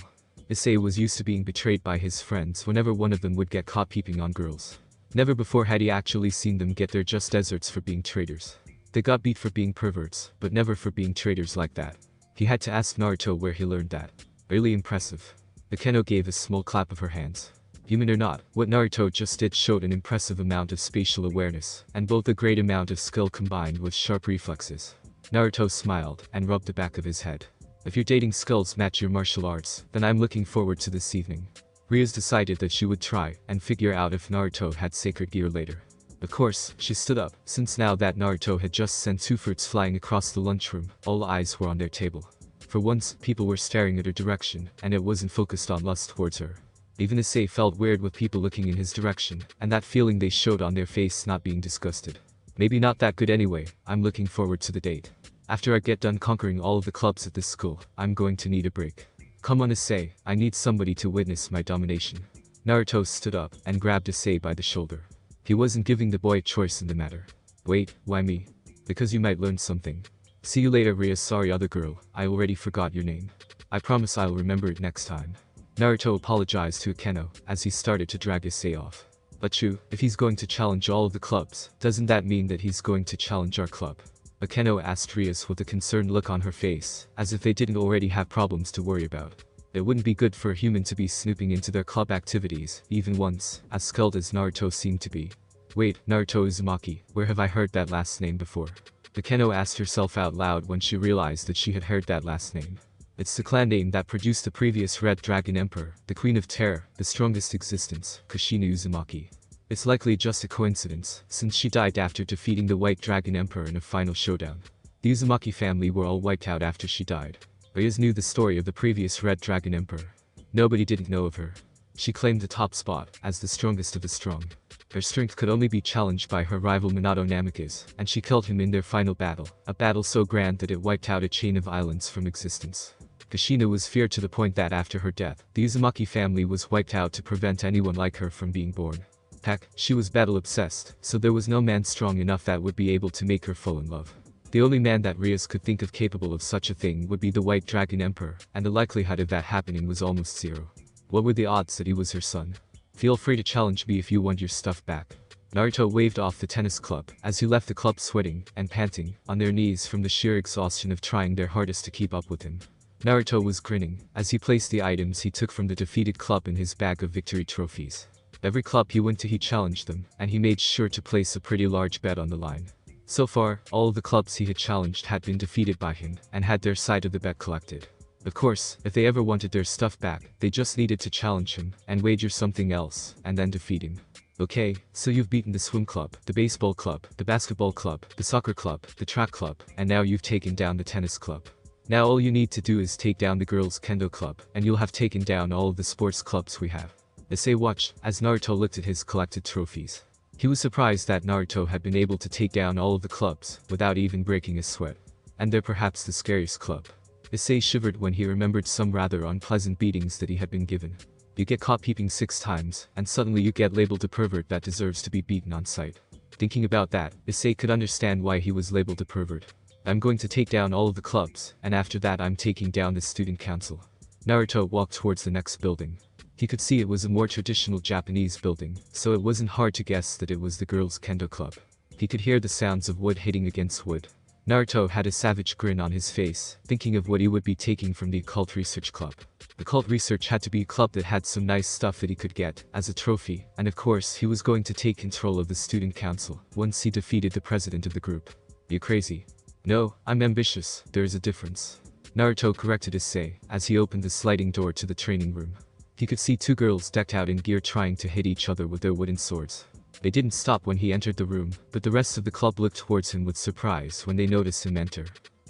Speaker 1: Issei was used to being betrayed by his friends whenever one of them would get caught peeping on girls. Never before had he actually seen them get their just desserts for being traitors. They got beat for being perverts, but never for being traitors like that. He had to ask Naruto where he learned that. Really impressive. Akeno gave a small clap of her hands. Human or not, what Naruto just did showed an impressive amount of spatial awareness, and both a great amount of skill combined with sharp reflexes. Naruto smiled and rubbed the back of his head. If your dating skills match your martial arts, then I'm looking forward to this evening. Rias decided that she would try and figure out if Naruto had sacred gear later. Of course, she stood up, since now that Naruto had just sent 2 fruits flying across the lunchroom, all eyes were on their table. For once, people were staring at her direction, and it wasn't focused on lust towards her. Even Issei felt weird with people looking in his direction, and that feeling they showed on their face not being disgusted. Maybe not that good anyway, I'm looking forward to the date. After I get done conquering all of the clubs at this school, I'm going to need a break. Come on Issei, I need somebody to witness my domination. Naruto stood up and grabbed Issei by the shoulder. He wasn't giving the boy a choice in the matter. Wait, why me? Because you might learn something. See you later Rias. Sorry other girl, I already forgot your name. I promise I'll remember it next time. Naruto apologized to Akeno as he started to drag Issei off. But Chu, if he's going to challenge all of the clubs, doesn't that mean that he's going to challenge our club? Akeno asked Rias with a concerned look on her face, as if they didn't already have problems to worry about. It wouldn't be good for a human to be snooping into their club activities, even once, as skilled as Naruto seemed to be. Wait, Naruto Uzumaki, where have I heard that last name before? Akeno asked herself out loud when she realized that she had heard that last name. It's the clan name that produced the previous Red Dragon Emperor, the Queen of Terror, the strongest existence, Kushina Uzumaki. It's likely just a coincidence, since she died after defeating the White Dragon Emperor in a final showdown. The Uzumaki family were all wiped out after she died. Rias knew the story of the previous Red Dragon Emperor. Nobody didn't know of her. She claimed the top spot, as the strongest of the strong. Her strength could only be challenged by her rival Minato Namikaze, and she killed him in their final battle, a battle so grand that it wiped out a chain of islands from existence. Kushina was feared to the point that after her death, the Uzumaki family was wiped out to prevent anyone like her from being born. Heck, she was battle-obsessed, so there was no man strong enough that would be able to make her fall in love. The only man that Rias could think of capable of such a thing would be the White Dragon Emperor, and the likelihood of that happening was almost zero. What were the odds that he was her son? Feel free to challenge me if you want your stuff back. Naruto waved off the tennis club, as he left the club sweating and panting, on their knees from the sheer exhaustion of trying their hardest to keep up with him. Naruto was grinning, as he placed the items he took from the defeated club in his bag of victory trophies. Every club he went to he challenged them, and he made sure to place a pretty large bet on the line. So far, all of the clubs he had challenged had been defeated by him, and had their side of the bet collected. Of course, if they ever wanted their stuff back, they just needed to challenge him, and wager something else, and then defeat him. Okay, so you've beaten the swim club, the baseball club, the basketball club, the soccer club, the track club, and now you've taken down the tennis club. Now all you need to do is take down the girls' kendo club, and you'll have taken down all of the sports clubs we have. Issei watched, as Naruto looked at his collected trophies. He was surprised that Naruto had been able to take down all of the clubs, without even breaking a sweat. And they're perhaps the scariest club. Issei shivered when he remembered some rather unpleasant beatings that he had been given. You get caught peeping 6 times, and suddenly you get labeled a pervert that deserves to be beaten on sight. Thinking about that, Issei could understand why he was labeled a pervert. I'm going to take down all of the clubs, and after that I'm taking down the student council. Naruto walked towards the next building. He could see it was a more traditional Japanese building, so it wasn't hard to guess that it was the girls' kendo club. He could hear the sounds of wood hitting against wood. Naruto had a savage grin on his face, thinking of what he would be taking from the occult research club. The cult research had to be a club that had some nice stuff that he could get as a trophy, and of course he was going to take control of the student council once he defeated the president of the group. You crazy? No, I'm ambitious, there's a difference. Naruto corrected Issei as he opened the sliding door to the training room. He could see 2 girls decked out in gear trying to hit each other with their wooden swords. They didn't stop when he entered the room, but the rest of the club looked towards him with surprise when they noticed him enter.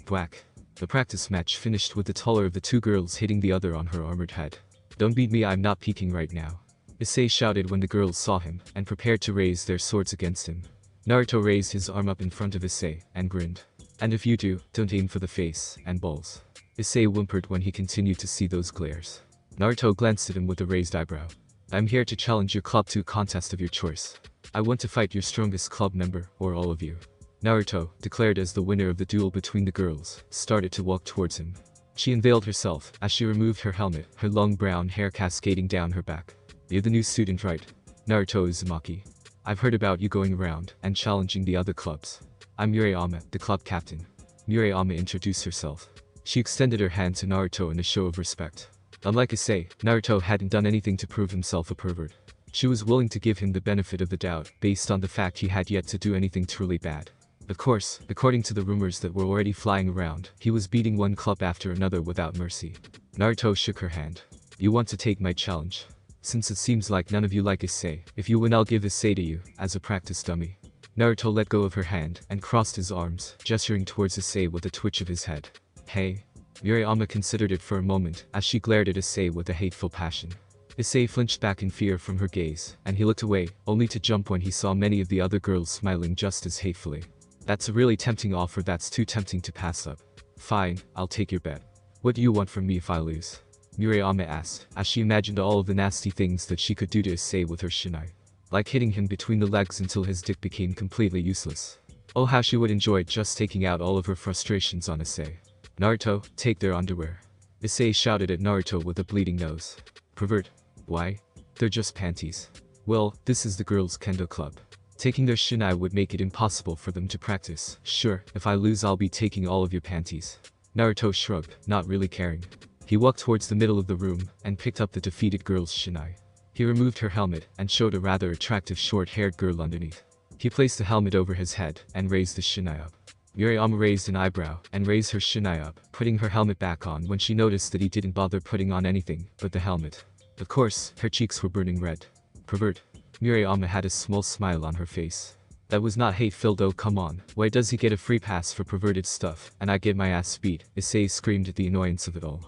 Speaker 1: Whack. The practice match finished with the taller of the 2 girls hitting the other on her armored head. Don't beat me, I'm not peeking right now. Issei shouted when the girls saw him, and prepared to raise their swords against him. Naruto raised his arm up in front of Issei, and grinned. And if you do, don't aim for the face, and balls. Issei whimpered when he continued to see those glares. Naruto glanced at him with a raised eyebrow. I'm here to challenge your club to a contest of your choice. I want to fight your strongest club member, or all of you. Naruto, declared as the winner of the duel between the girls, started to walk towards him. She unveiled herself, as she removed her helmet, her long brown hair cascading down her back. You're the new student, right? Naruto Uzumaki. I've heard about you going around, and challenging the other clubs. I'm Murayama, the club captain. Murayama introduced herself. She extended her hand to Naruto in a show of respect. Unlike Issei, Naruto hadn't done anything to prove himself a pervert. She was willing to give him the benefit of the doubt, based on the fact he had yet to do anything truly bad. Of course, according to the rumors that were already flying around, he was beating one club after another without mercy. Naruto shook her hand. You want to take my challenge? Since it seems like none of you like Issei, if you win I'll give Issei to you, as a practice dummy. Naruto let go of her hand, and crossed his arms, gesturing towards Issei with a twitch of his head. Hey. Murayama considered it for a moment, as she glared at Issei with a hateful passion. Issei flinched back in fear from her gaze, and he looked away, only to jump when he saw many of the other girls smiling just as hatefully. That's a really tempting offer that's too tempting to pass up. Fine, I'll take your bet. What do you want from me if I lose? Murayama asked, as she imagined all of the nasty things that she could do to Issei with her shinai. Like hitting him between the legs until his dick became completely useless. Oh, how she would enjoy just taking out all of her frustrations on Issei. Naruto, take their underwear. Issei shouted at Naruto with a bleeding nose. Pervert. Why? They're just panties. Well, this is the girls' kendo club. Taking their shinai would make it impossible for them to practice. Sure, if I lose I'll be taking all of your panties. Naruto shrugged, not really caring. He walked towards the middle of the room, and picked up the defeated girl's shinai. He removed her helmet, and showed a rather attractive short-haired girl underneath. He placed the helmet over his head, and raised the shinai up. Murayama raised an eyebrow, and raised her shinai up, putting her helmet back on when she noticed that he didn't bother putting on anything but the helmet. Of course, her cheeks were burning red. Pervert. Murayama had a small smile on her face. That was not hate-filled. Oh come on, why does he get a free pass for perverted stuff, and I get my ass beat? Issei screamed at the annoyance of it all.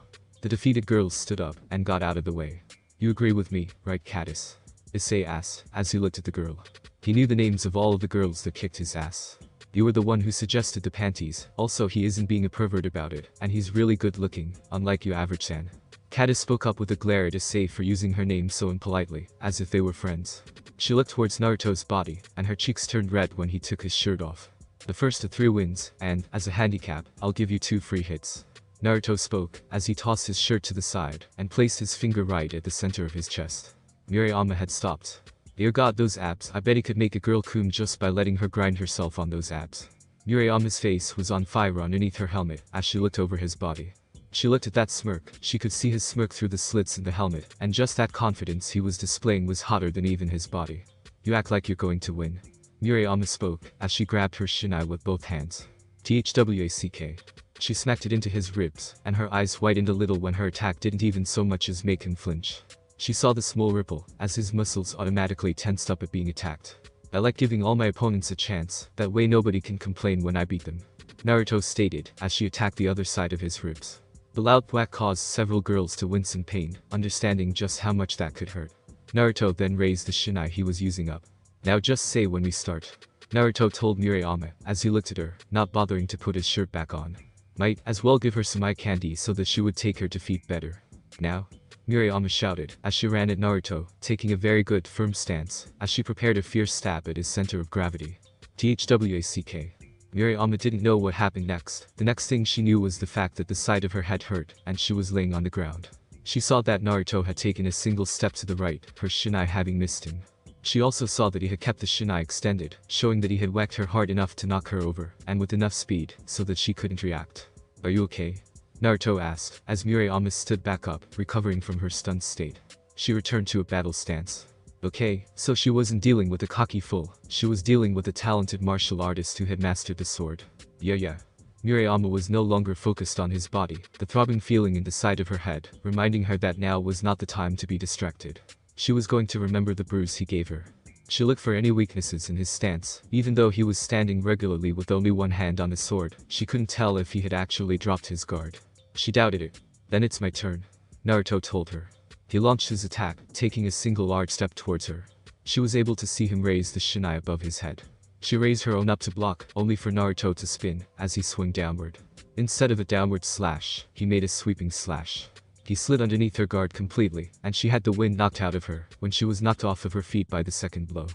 Speaker 1: The defeated girls stood up, and got out of the way. You agree with me, right Caddis? Issei asked, as he looked at the girl. He knew the names of all of the girls that kicked his ass. You were the one who suggested the panties, also he isn't being a pervert about it, and he's really good looking, unlike you average-san. Caddis spoke up with a glare at Issei for using her name so impolitely, as if they were friends. She looked towards Naruto's body, and her cheeks turned red when he took his shirt off. The first of 3 wins, and, as a handicap, I'll give you 2 free hits. Naruto spoke, as he tossed his shirt to the side, and placed his finger right at the center of his chest. Murayama had stopped. Dear God, those abs, I bet he could make a girl cum just by letting her grind herself on those abs. Murayama's face was on fire underneath her helmet, as she looked over his body. She looked at that smirk, she could see his smirk through the slits in the helmet, and just that confidence he was displaying was hotter than even his body. You act like you're going to win. Murayama spoke, as she grabbed her shinai with both hands. THWACK. She smacked it into his ribs, and her eyes widened a little when her attack didn't even so much as make him flinch. She saw the small ripple, as his muscles automatically tensed up at being attacked. I like giving all my opponents a chance, that way nobody can complain when I beat them. Naruto stated, as she attacked the other side of his ribs. The loud thwack caused several girls to wince in pain, understanding just how much that could hurt. Naruto then raised the shinai he was using up. Now just say when we start. Naruto told Murayama, as he looked at her, not bothering to put his shirt back on. Might as well give her some eye candy so that she would take her defeat better. Now? Murayama shouted, as she ran at Naruto, taking a very good firm stance, as she prepared a fierce stab at his center of gravity. THWACK. Murayama didn't know what happened next. The next thing she knew was the fact that the side of her head hurt, and she was laying on the ground. She saw that Naruto had taken a single step to the right, her shinai having missed him. She also saw that he had kept the shinai extended, showing that he had whacked her hard enough to knock her over, and with enough speed, so that she couldn't react. Are you okay? Naruto asked, as Murayama stood back up, recovering from her stunned state. She returned to a battle stance. Okay, so she wasn't dealing with a cocky fool, she was dealing with a talented martial artist who had mastered the sword. Yeah. Murayama was no longer focused on his body, the throbbing feeling in the side of her head, reminding her that now was not the time to be distracted. She was going to remember the bruise he gave her. She looked for any weaknesses in his stance. Even though he was standing regularly with only one hand on his sword, she couldn't tell if he had actually dropped his guard. She doubted it. Then it's my turn. Naruto told her. He launched his attack, taking a single large step towards her. She was able to see him raise the shinai above his head. She raised her own up to block, only for Naruto to spin, as he swung downward. Instead of a downward slash, he made a sweeping slash. He slid underneath her guard completely, and she had the wind knocked out of her, when she was knocked off of her feet by the second blow.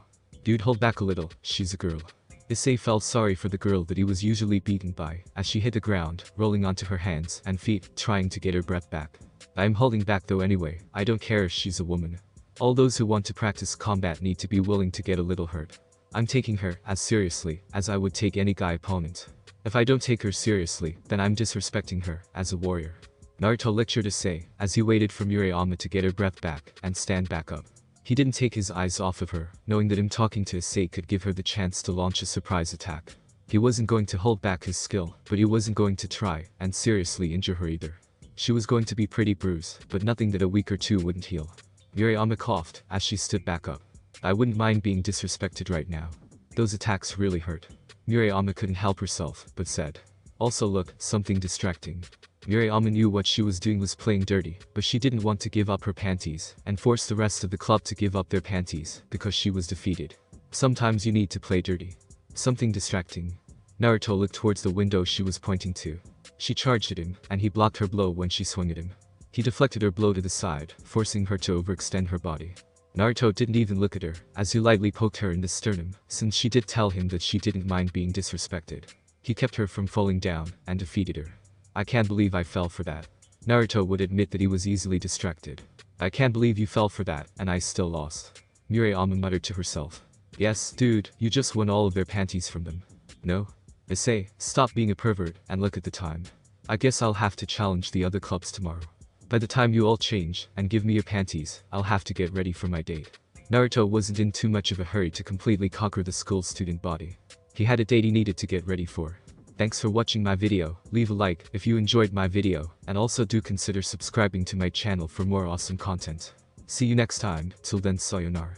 Speaker 1: Dude, hold back a little, she's a girl. Issei felt sorry for the girl that he was usually beaten by, as she hit the ground, rolling onto her hands and feet, trying to get her breath back. I'm holding back though anyway, I don't care if she's a woman. All those who want to practice combat need to be willing to get a little hurt. I'm taking her as seriously as I would take any guy opponent. If I don't take her seriously, then I'm disrespecting her as a warrior. Naruto lectured Issei, as he waited for Murayama to get her breath back and stand back up. He didn't take his eyes off of her, knowing that him talking to Issei could give her the chance to launch a surprise attack. He wasn't going to hold back his skill, but he wasn't going to try and seriously injure her either. She was going to be pretty bruised, but nothing that a week or two wouldn't heal. Murayama coughed as she stood back up. I wouldn't mind being disrespected right now. Those attacks really hurt. Murayama couldn't help herself, but said. Also look, something distracting. Murayama knew what she was doing was playing dirty, but she didn't want to give up her panties, and force the rest of the club to give up their panties, because she was defeated. Sometimes you need to play dirty. Something distracting. Naruto looked towards the window she was pointing to. She charged at him, and he blocked her blow when she swung at him. He deflected her blow to the side, forcing her to overextend her body. Naruto didn't even look at her, as he lightly poked her in the sternum, since she did tell him that she didn't mind being disrespected. He kept her from falling down, and defeated her. I can't believe I fell for that. Naruto would admit that he was easily distracted. I can't believe you fell for that, and I still lost. Murayama muttered to herself. Yes, dude, you just won all of their panties from them. No? Issei, stop being a pervert, and look at the time. I guess I'll have to challenge the other clubs tomorrow. By the time you all change, and give me your panties, I'll have to get ready for my date. Naruto wasn't in too much of a hurry to completely conquer the school student body. He had a date he needed to get ready for. Thanks for watching my video, leave a like if you enjoyed my video, and also do consider subscribing to my channel for more awesome content. See you next time, till then sayonara.